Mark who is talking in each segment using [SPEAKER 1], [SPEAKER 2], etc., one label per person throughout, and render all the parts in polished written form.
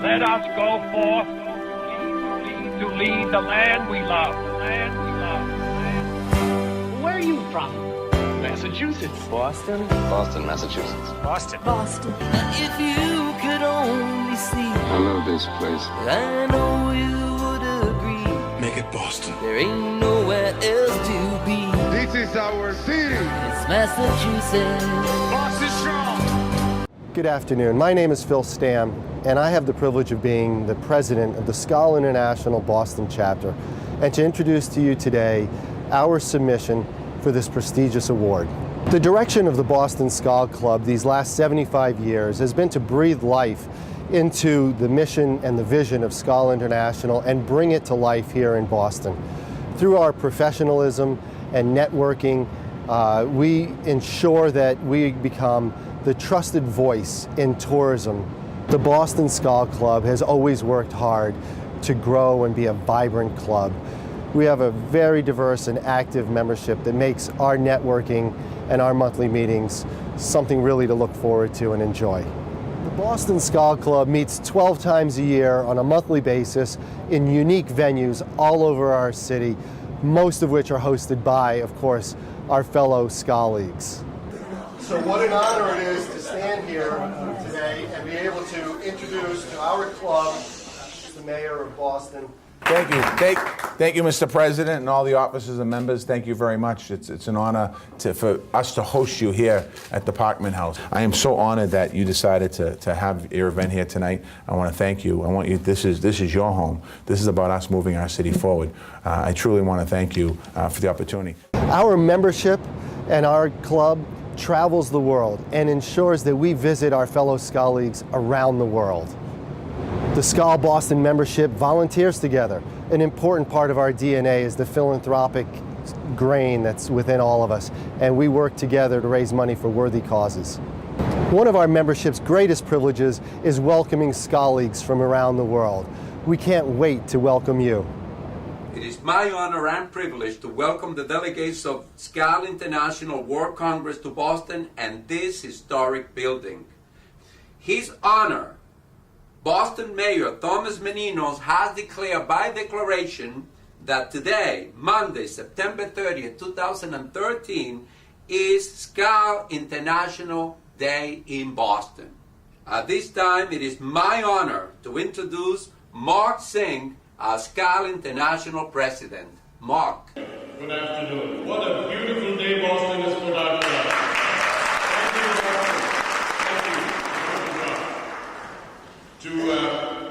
[SPEAKER 1] Let us go forth to lead the land we love.
[SPEAKER 2] Where are you from? Massachusetts.
[SPEAKER 3] Boston?
[SPEAKER 4] Boston, Massachusetts.
[SPEAKER 2] Boston.
[SPEAKER 5] Boston. If you could only see,
[SPEAKER 4] I love this place.
[SPEAKER 5] I know you would agree.
[SPEAKER 6] Make it Boston.
[SPEAKER 5] There ain't nowhere else to be.
[SPEAKER 6] This is our city.
[SPEAKER 5] It's Massachusetts.
[SPEAKER 6] Boston strong.
[SPEAKER 7] Good afternoon. My name is Phil Stam, and I have the privilege of being the president of the Skål International Boston chapter, and to introduce to you today our submission for this prestigious award. The direction of the Boston Skål Club these last 75 years has been to breathe life into the mission and the vision of Skål International and bring it to life here in Boston. Through our professionalism and networking, we ensure that we become the trusted voice in tourism. The Boston Skål Club has always worked hard to grow and be a vibrant club. We have a very diverse and active membership that makes our networking and our monthly meetings something really to look forward to and enjoy. The Boston Skål Club meets 12 times a year on a monthly basis in unique venues all over our city, most of which are hosted by, of course, our fellow Skål-leagues. So what an honor it is to stand here today and be able to introduce to our club the mayor of Boston.
[SPEAKER 8] Thank you. Thank you, Mr. President, and all the officers and members. Thank you very much. It's an honor for us to host you here at the Parkman House. I am so honored that you decided to have your event here tonight. I want to thank you. I want you. This is your home. This is about us moving our city forward. I truly want to thank you for the opportunity.
[SPEAKER 7] Our membership and our club travels the world and ensures that we visit our fellow Skål-leagues around the world. The Skål Boston membership volunteers together. An important part of our DNA is the philanthropic grain that's within all of us, and we work together to raise money for worthy causes. One of our membership's greatest privileges is welcoming Skål-leagues from around the world. We can't wait to welcome you.
[SPEAKER 9] It is my honor and privilege to welcome the delegates of Skål International World Congress to Boston and this historic building. His Honor, Boston Mayor Thomas Meninos has declared by declaration that today, Monday, September 30th, 2013, is Skål International Day in Boston. At this time, it is my honor to introduce Mark Singh, our Skål International President. Mark.
[SPEAKER 10] Good afternoon. What a beautiful day Boston has put out for us. To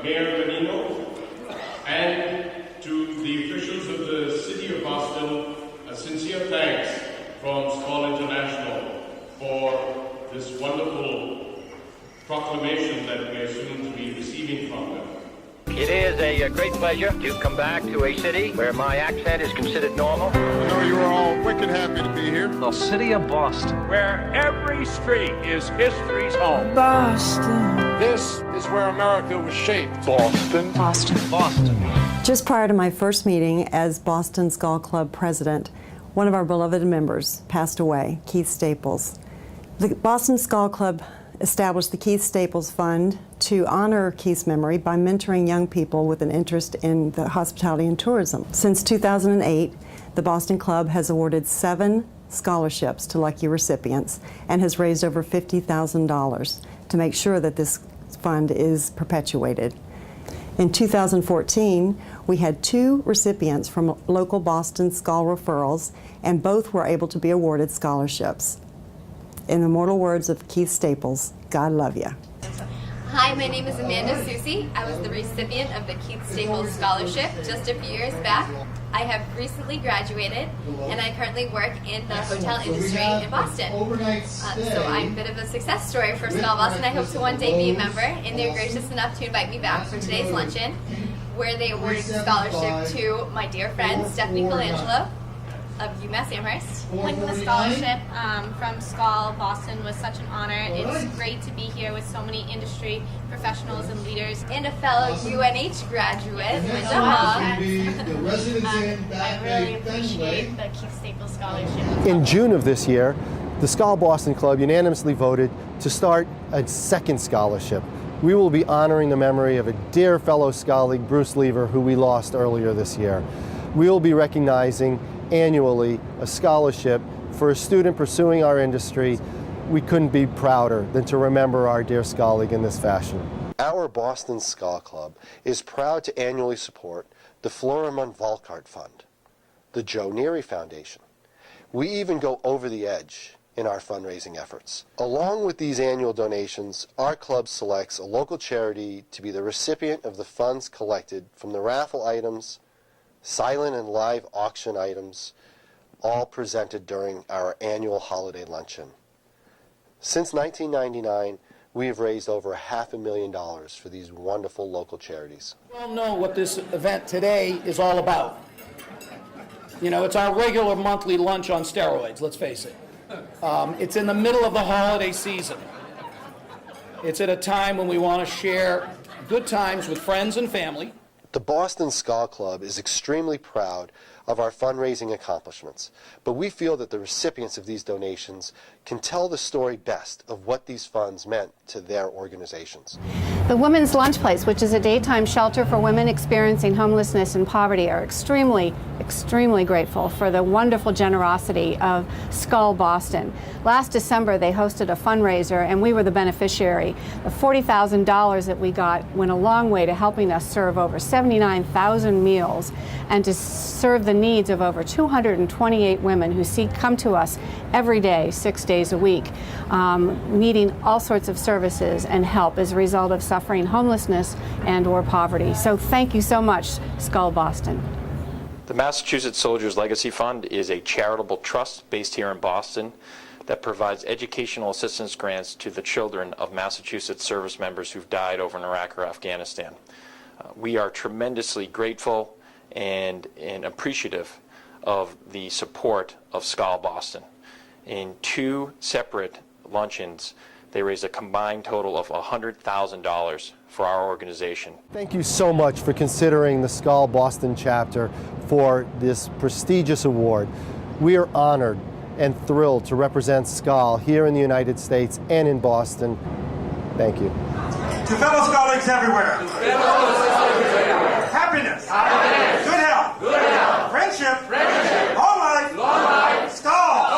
[SPEAKER 10] Mayor Menino and to the officials of the City of Boston, a sincere thanks from Skål International for this wonderful proclamation that we are soon to be receiving from them.
[SPEAKER 1] It is a great pleasure to come back to a city where my accent is considered normal.
[SPEAKER 6] I know you are all wicked happy to be here.
[SPEAKER 2] The city of Boston.
[SPEAKER 1] Where every street is history's home.
[SPEAKER 5] Boston.
[SPEAKER 6] This is where America was shaped.
[SPEAKER 3] Boston.
[SPEAKER 2] Boston.
[SPEAKER 11] Just prior to my first meeting as Boston Skål Club president, one of our beloved members passed away, Keith Staples. The Boston Skål Club established the Keith Staples Fund to honor Keith's memory by mentoring young people with an interest in the hospitality and tourism. Since 2008, the Boston Club has awarded 7 scholarships to lucky recipients and has raised over $50,000 to make sure that this fund is perpetuated. In 2014, we had 2 recipients from local Boston Skål referrals, and both were able to be awarded scholarships. In the immortal words of Keith Staples, God love ya.
[SPEAKER 12] Hi, my name is Amanda Susi. I was the recipient of the Keith Staples Scholarship just a few years back. I have recently graduated, and I currently work in the hotel industry in Boston. So I'm a bit of a success story for Skål Boston. I hope to one day be a member, and they're gracious enough to invite me back for today's luncheon, where they awarded the scholarship to my dear friend Stephanie Colangelo of UMass Amherst.
[SPEAKER 13] Winning the scholarship from Skål Boston was such an honor. It's great to be here with so many industry professionals and leaders.
[SPEAKER 12] And a fellow UNH graduate, my dog.
[SPEAKER 13] I really appreciate the Keith Staples Scholarship.
[SPEAKER 7] In June of this year, the Skål Boston Club unanimously voted to start a second scholarship, we will be honoring the memory of a dear fellow colleague, Bruce Lever, who we lost earlier this year. We will be recognizing annually a scholarship for a student pursuing our industry. We couldn't be prouder than to remember our dear colleague in this fashion. Our Boston Skål Club is proud to annually support the Florimond Volkart Fund, the Joe Neary Foundation. We even go over the edge in our fundraising efforts. Along with these annual donations, our club selects a local charity to be the recipient of the funds collected from the raffle items, silent and live auction items, all presented during our annual holiday luncheon. Since 1999, we have raised over $500,000 for these wonderful local charities.
[SPEAKER 3] We all know what this event today is all about. You know, it's our regular monthly lunch on steroids, let's face it. It's in the middle of the holiday season. It's at a time when we want to share good times with friends and family.
[SPEAKER 7] The Boston Skål Club is extremely proud of our fundraising accomplishments, but we feel that the recipients of these donations can tell the story best of what these funds meant to their organizations.
[SPEAKER 14] The Women's Lunch Place, which is a daytime shelter for women experiencing homelessness and poverty, are extremely grateful for the wonderful generosity of Skål Boston. Last December, they hosted a fundraiser, and we were the beneficiary. The $40,000 that we got went a long way to helping us serve over 79,000 meals and to serve the needs of over 228 women who come to us every day, 6 days a week, needing all sorts of services and help as a result of suffering homelessness and or poverty. So thank you so much, Skål Boston.
[SPEAKER 1] The Massachusetts Soldiers Legacy Fund is a charitable trust based here in Boston that provides educational assistance grants to the children of Massachusetts service members who've died over in Iraq or Afghanistan. We are tremendously grateful and appreciative of the support of Skål Boston. In 2 separate luncheons, they raised a combined total of $100,000 for our organization.
[SPEAKER 7] Thank you so much for considering the Skål Boston chapter for this prestigious award. We are honored and thrilled to represent Skål here in the United States and in Boston. Thank you.
[SPEAKER 15] To fellow colleagues everywhere. Happiness. Good health. Friendship. Long life. Skål.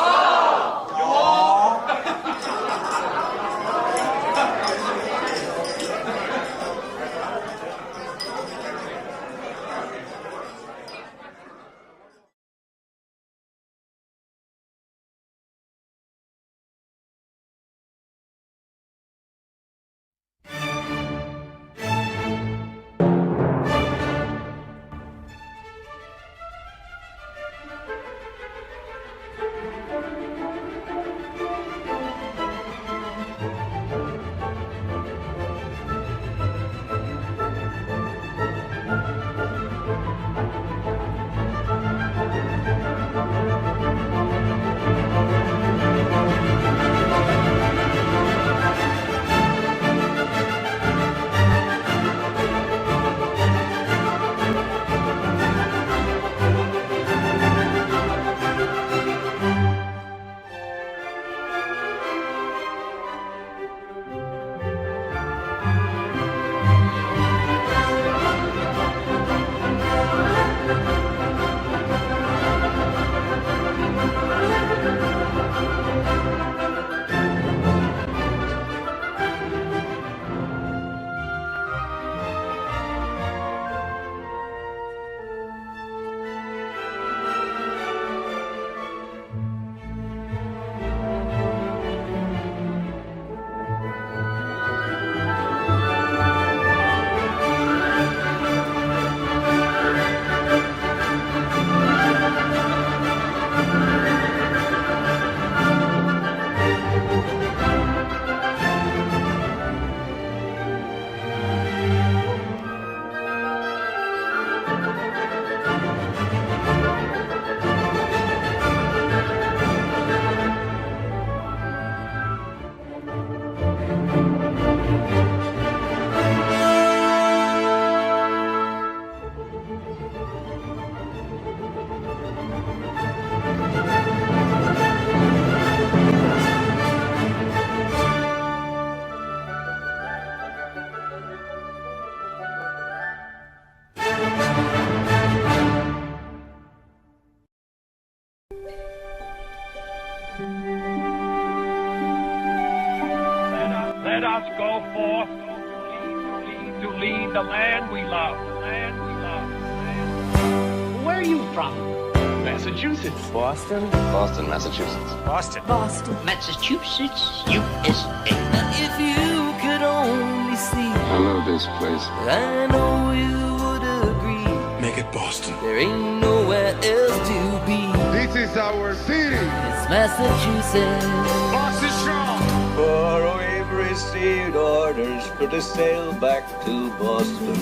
[SPEAKER 10] us go forth to lead the land we love.
[SPEAKER 2] Where are you from? Massachusetts.
[SPEAKER 4] Boston? Boston, Massachusetts.
[SPEAKER 2] Boston.
[SPEAKER 5] Boston, Massachusetts, USA. If you could only see,
[SPEAKER 4] I love this place.
[SPEAKER 5] I know you would agree.
[SPEAKER 6] Make it Boston.
[SPEAKER 5] There ain't nowhere else to be.
[SPEAKER 6] This is our city.
[SPEAKER 5] It's Massachusetts.
[SPEAKER 6] Boston strong.
[SPEAKER 16] For we've received orders for to sail back to Boston.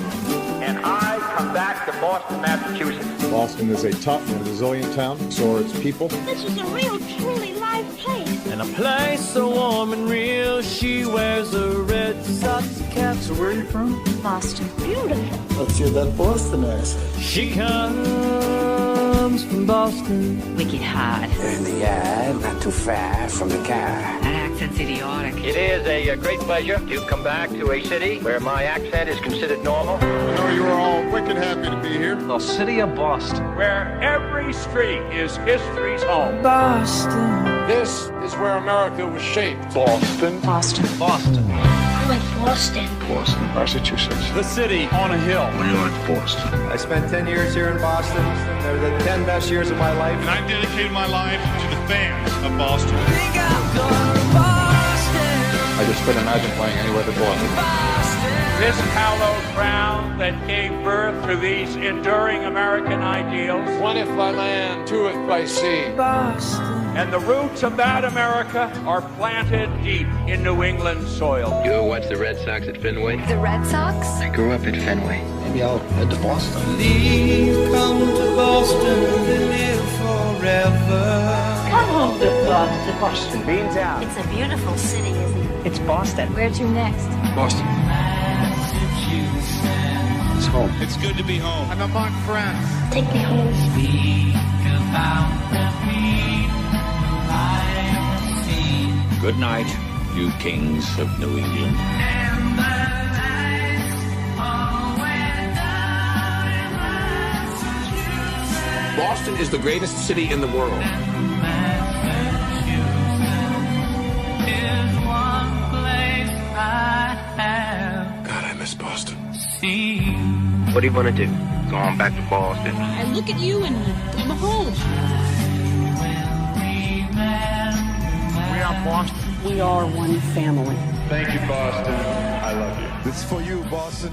[SPEAKER 10] And I come back to Boston, Massachusetts.
[SPEAKER 6] Boston is a tough and resilient town, so are its people.
[SPEAKER 13] This is a real, truly live place.
[SPEAKER 5] And a place so warm and real, she wears a Red Sox cap.
[SPEAKER 6] So where are you from?
[SPEAKER 13] Boston. Beautiful.
[SPEAKER 6] Let's hear that Boston accent.
[SPEAKER 5] She comes from Boston.
[SPEAKER 16] Wicked hard. In the eye, not too far from the car.
[SPEAKER 5] That accent's idiotic.
[SPEAKER 10] It is a great pleasure to come back to a city where my accent is considered normal.
[SPEAKER 6] I know you are all wicked happy to be here.
[SPEAKER 2] The city of Boston.
[SPEAKER 10] Where every street is history's home.
[SPEAKER 5] Boston.
[SPEAKER 6] This is where America was shaped.
[SPEAKER 10] Boston.
[SPEAKER 2] Boston. Boston.
[SPEAKER 13] I like Boston.
[SPEAKER 6] Boston, Massachusetts.
[SPEAKER 10] The city on a hill.
[SPEAKER 6] We like Boston.
[SPEAKER 16] I spent 10 years here in Boston. They're the 10 best years of my life.
[SPEAKER 10] And I dedicated my life to the fans of Boston.
[SPEAKER 5] Think I'm going to Boston.
[SPEAKER 6] I just couldn't imagine playing anywhere but Boston.
[SPEAKER 10] This hallowed ground that gave birth to these enduring American ideals. One if by land, two if by sea.
[SPEAKER 5] Boston.
[SPEAKER 10] And the roots of that America are planted deep in New England soil.
[SPEAKER 4] You ever watch the Red Sox at Fenway?
[SPEAKER 12] The Red Sox?
[SPEAKER 4] I grew up at Fenway.
[SPEAKER 6] Maybe I'll head to Boston.
[SPEAKER 5] Leave, come to Boston, live forever.
[SPEAKER 13] Come home to Boston.
[SPEAKER 2] Beantown.
[SPEAKER 13] It's a beautiful city, isn't it?
[SPEAKER 2] It's Boston.
[SPEAKER 13] Where to next?
[SPEAKER 6] Boston. It's home.
[SPEAKER 10] It's good to be home.
[SPEAKER 6] I'm among friends.
[SPEAKER 13] Take me home.
[SPEAKER 10] Good night, you kings of New England.
[SPEAKER 8] Boston is the greatest city in the world.
[SPEAKER 6] God, I miss Boston.
[SPEAKER 16] What do you want to do? Go on back to Boston.
[SPEAKER 13] I look at you and I'm home.
[SPEAKER 10] We are Boston.
[SPEAKER 11] We are one family.
[SPEAKER 6] Thank you, Boston. I love you. This is for you, Boston.